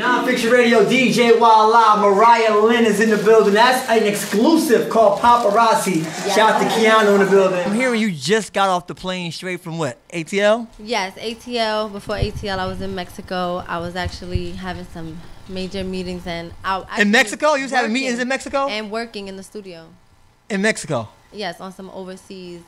NonFiction Radio DJ Wallah, Mariah Lynn is in the building. That's an exclusive called Paparazzi. Yes. Shout out to Keanu in the building. I'm hearing you just got off the plane straight from what? ATL? Yes, ATL. Before ATL, I was in Mexico. I was actually having some major meetings and in Mexico? You was having meetings in Mexico? And working in the studio. In Mexico? Yes, on some overseas,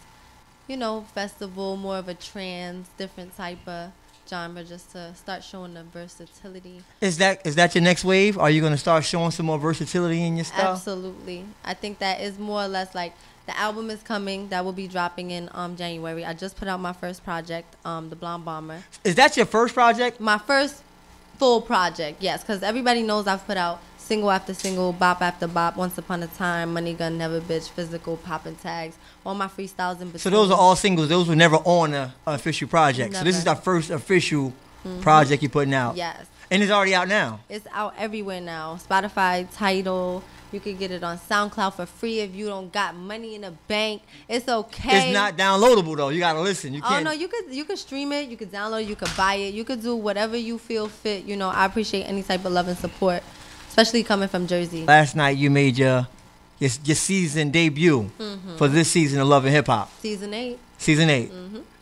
you know, festival, more of a trance, different type of genre, just to start showing the versatility. Is that your next wave? Are you going to start showing some more versatility in your stuff? Absolutely. I think that is more or less like the album is coming. That will be dropping in January. I just put out my first project, The Blonde Bomber. Is that your first project? My first full project, yes, because everybody knows I've put out single after single, bop after bop, Once Upon a Time, Money Gun, Never Bitch, Physical, Poppin' Tags, all my freestyles in between. So those are all singles. Those were never on an official project. Never. So this is our first official project you're putting out. Yes. And it's already out now. It's out everywhere now. Spotify, Tidal. You can get it on SoundCloud for free if you don't got money in the bank. It's okay. It's not downloadable though. You gotta listen. You can't. Oh no, you could stream it. You could download it. You could buy it. You could do whatever you feel fit. You know, I appreciate any type of love and support, especially coming from Jersey. Last night you made your season debut for this season of Love and Hip Hop. Season 8. Season 8.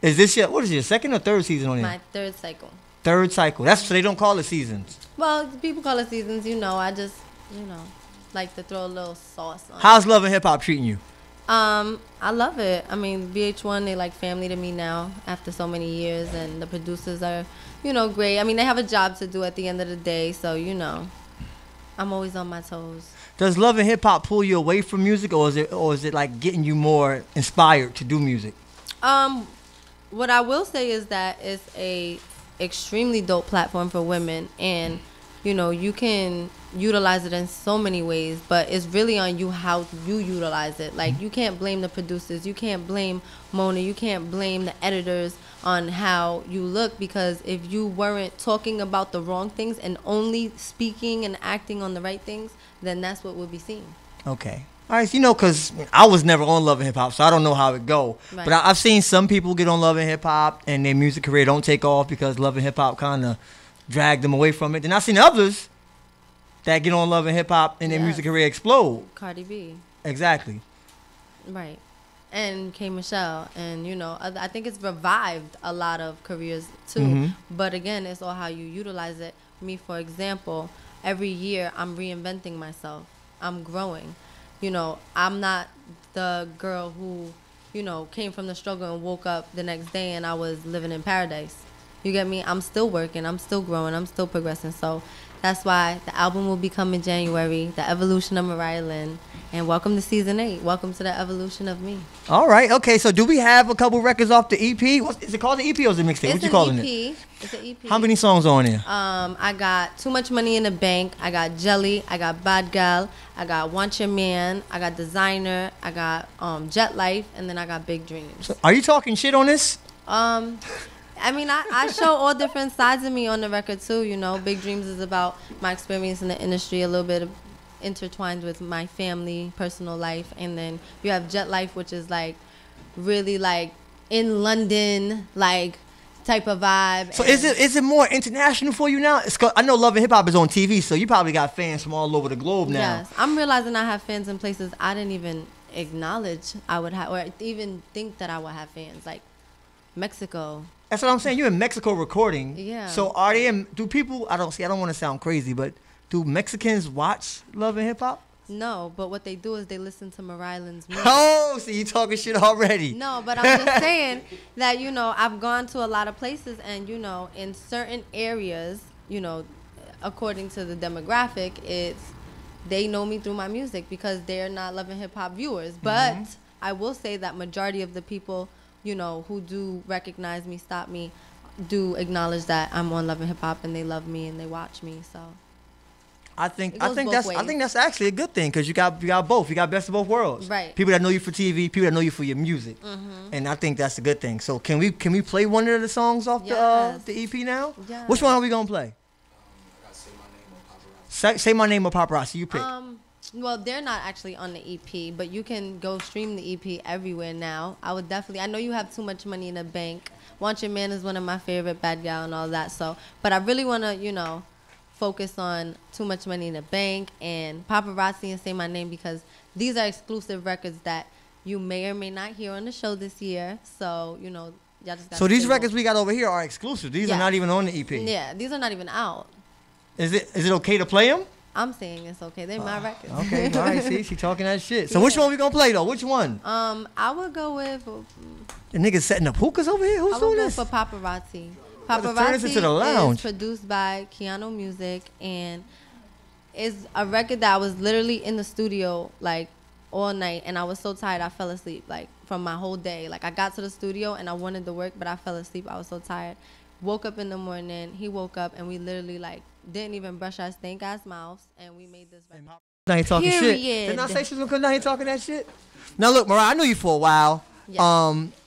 Is this what is your second or third season on here? My third cycle. Third cycle. That's so they don't call it seasons. Well, people call it seasons. You know, I just like to throw a little sauce on. How's Love and Hip Hop treating you? I love it. I mean, VH1, they like family to me now after so many years, and the producers are, great. I mean, they have a job to do at the end of the day, so I'm always on my toes. Does Love and Hip Hop pull you away from music, or is it like getting you more inspired to do music? What I will say is that it's a extremely dope platform for women, and you can utilize it in so many ways, but it's really on you how you utilize it. Like, you can't blame the producers, you can't blame Mona, you can't blame the editors on how you look, because if you weren't talking about the wrong things and only speaking and acting on the right things, then that's what would be seen. Okay. All right, because I was never on Love and Hip Hop, so I don't know how it go. Right. But I've seen some people get on Love and Hip Hop and their music career don't take off because Love and Hip Hop kind of dragged them away from it. Then I've seen others that get on Love and Hip Hop and their music career explode. Cardi B. Exactly. Right. And K. Michelle. And, I think it's revived a lot of careers too. But again, it's all how you utilize it. Me, for example, every year I'm reinventing myself. I'm growing. I'm not the girl who, came from the struggle and woke up the next day and I was living in paradise. You get me? I'm still working. I'm still growing. I'm still progressing. So that's why the album will be coming January, The Evolution of Mariah Lynn. And welcome to Season 8. Welcome to the evolution of me. All right. Okay. So do we have a couple records off the EP? Is it called the EP or is it mixtape? What you calling it? It's an EP. How many songs are on here? I got Too Much Money in the Bank. I got Jelly. I got Bad Gal. I got Want Your Man. I got Designer. I got Jet Life. And then I got Big Dreams. So are you talking shit on this? I mean, I show all different sides of me on the record too. Big Dreams is about my experience in the industry, a little bit intertwined with my family, personal life, and then you have Jet Life, which is like really like in London, like type of vibe. So is it more international for you now? I know Love and Hip Hop is on TV, so you probably got fans from all over the globe now. Yes, I'm realizing I have fans in places I didn't even acknowledge I would have, or even think that I would have fans, like Mexico. That's what I'm saying. You're in Mexico recording. Yeah. So are they? Do people? I don't want to sound crazy, but do Mexicans watch Love and Hip Hop? No, but what they do is they listen to Mariah Lynn's music. Oh, so you talking shit already? No, but I'm just saying that I've gone to a lot of places, and in certain areas, according to the demographic, they know me through my music because they're not Love and Hip Hop viewers. But I will say that majority of the people who do recognize me, stop me, do acknowledge that I'm on Love and Hip Hop, and they love me and they watch me. So I think that's actually a good thing, because you got both. You got best of both worlds. Right. People that know you for TV, people that know you for your music, and I think that's a good thing. So can we play one of the songs off the EP now? Yes. Which one are we gonna play? I got Say My Name or Paparazzi. Say My Name or Paparazzi. You pick. Well, they're not actually on the EP, but you can go stream the EP everywhere now. I know you have Too Much Money in the Bank. Want Your Man is one of my favorite, Bad Gal and all that. So, but I really want to, focus on Too Much Money in the Bank and Paparazzi and Say My Name, because these are exclusive records that you may or may not hear on the show this year. So, you know, y'all just got So these records we got over here are exclusive. These are not even on the EP. Yeah, these are not even out. Is it okay to play them? I'm saying it's okay. They're my records. Okay, all right. See, she talking that shit. So which one we gonna play though? Which one? I would go with. The niggas setting up hookahs over here. Who's doing this? For Paparazzi. Turn this into the lounge. Is produced by Keanu Music, and is a record that I was literally in the studio like all night, and I was so tired I fell asleep like from my whole day. Like I got to the studio and I wanted to work, but I fell asleep. I was so tired. Woke up in the morning. He woke up and we literally like didn't even brush our stink ass mouths, and we made this record. Now you talking shit. Didn't I say she was gonna come down here talking that shit? Now look, Mariah, I knew you for a while. Yeah.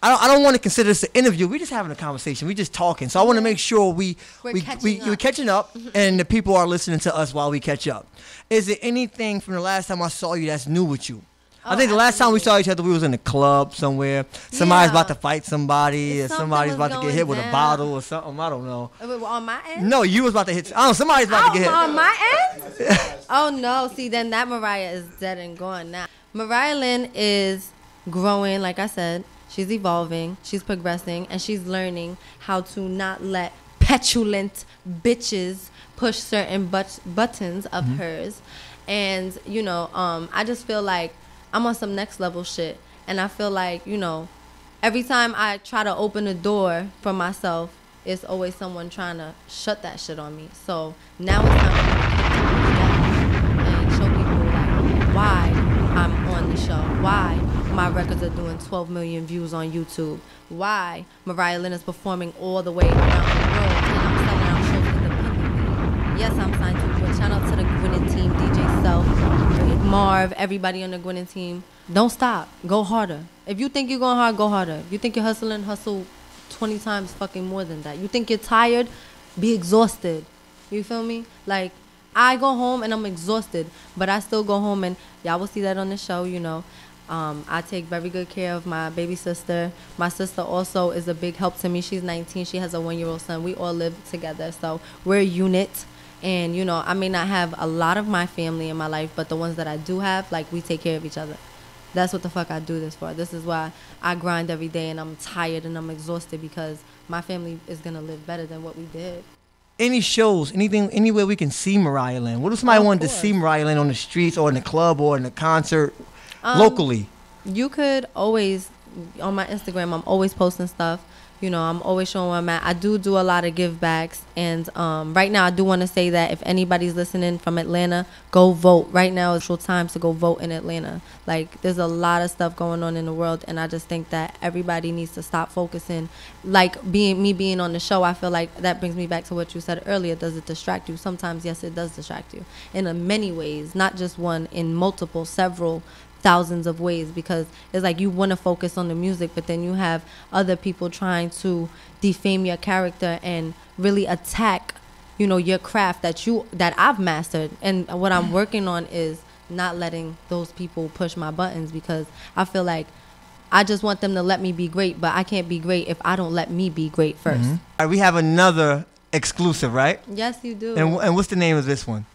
I don't want to consider this an interview. We're just having a conversation. We just talking. So I want to make sure we're catching up, and the people are listening to us while we catch up. Is there anything from the last time I saw you that's new with you? I think the last time we saw each other, we was in a club somewhere. Somebody's about to fight somebody, or somebody's about to get hit with a bottle or something. I don't know. On my end? No, you was about to hit. Somebody's about to get hit. On my end? Oh no! See, then that Mariah is dead and gone now. Mariah Lynn is growing, like I said. She's evolving, she's progressing, and she's learning how to not let petulant bitches push certain buttons of hers. And, you know, I just feel like I'm on some next level shit. And I feel like, you know, every time I try to open a door for myself, it's always someone trying to shut that shit on me. So now it's time for me to get and show people like why I'm on the show, why my records are doing 12 million views on YouTube, why Mariah Lynn is performing all the way around the world, and I'm selling out shows independently. Yes, I'm signed to it. Shout out to the Gwinnett team, DJ Self, Marv, everybody on the Gwinnett team. Don't stop. Go harder. If you think you're going hard, go harder. If you think you're hustling, hustle 20 times fucking more than that. You think you're tired, be exhausted. You feel me? Like, I go home and I'm exhausted, but I still go home, and y'all will see that on the show, you know. I take very good care of my baby sister. My sister also is a big help to me. She's 19. She has a 1-year-old son. We all live together, so we're a unit. And, you know, I may not have a lot of my family in my life, but the ones that I do have, like, we take care of each other. That's what the fuck I do this for. This is why I grind every day, and I'm tired and I'm exhausted, because my family is going to live better than what we did. Any shows, anything, anywhere we can see Mariah Lynn? What if somebody wanted to see Mariah Lynn on the streets or in the club or in a concert locally? You could always, on my Instagram, I'm always posting stuff. You know, I'm always showing where I'm at. I do a lot of give backs. And right now, I do want to say that if anybody's listening from Atlanta, go vote. Right now is time to go vote in Atlanta. Like, there's a lot of stuff going on in the world. And I just think that everybody needs to stop focusing. Like, being on the show, I feel like that brings me back to what you said earlier. Does it distract you? Sometimes, yes, it does distract you. In many ways, not just one, in multiple, several thousands of ways, because it's like you want to focus on the music, but then you have other people trying to defame your character and really attack, you know, your craft that I've mastered. And what I'm working on is not letting those people push my buttons, because I feel like I just want them to let me be great, but I can't be great if I don't let me be great first. All right, we have another exclusive, right? Yes, you do. And what's the name of this one?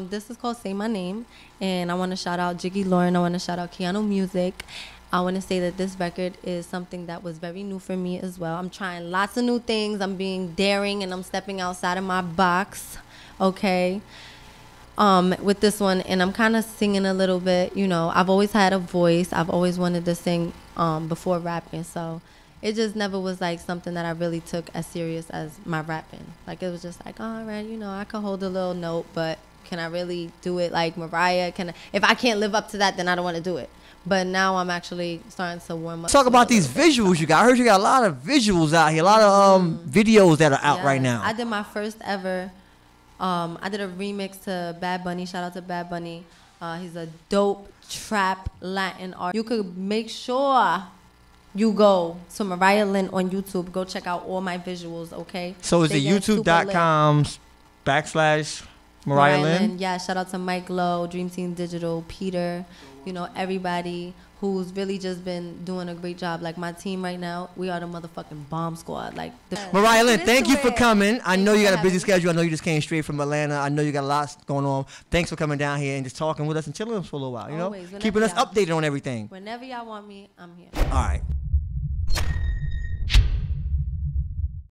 This is called Say My Name, and I want to shout out Jiggy Lauren. I want to shout out Keanu Music. I want to say that this record is something that was very new for me as well. I'm trying lots of new things. I'm being daring, and I'm stepping outside of my box, okay, with this one. And I'm kind of singing a little bit. You know, I've always had a voice. I've always wanted to sing before rapping, so it just never was like something that I really took as serious as my rapping. Like, it was just like, all right, you know, I could hold a little note, but can I really do it like Mariah? If I can't live up to that, then I don't want to do it. But now I'm actually starting to warm up. Talk about these visuals you got. I heard you got a lot of visuals out here, a lot of videos that are out right now. I did my first ever, I did a remix to Bad Bunny. Shout out to Bad Bunny. He's a dope trap Latin artist. You could make sure you go to Mariah Lynn on YouTube. Go check out all my visuals, okay? So is it youtube.com/Mariah Lynn? Yeah, shout out to Mike Lowe, Dream Team Digital, Peter, you know, everybody who's really just been doing a great job. Like my team right now, we are the motherfucking bomb squad. Like Mariah Lynn, thank you for coming. I know you got a busy schedule. I know you just came straight from Atlanta. I know you got a lot going on. Thanks for coming down here and just talking with us and chilling with us for a little while. You know, Always, keeping us updated on everything. Whenever y'all want me, I'm here. All right.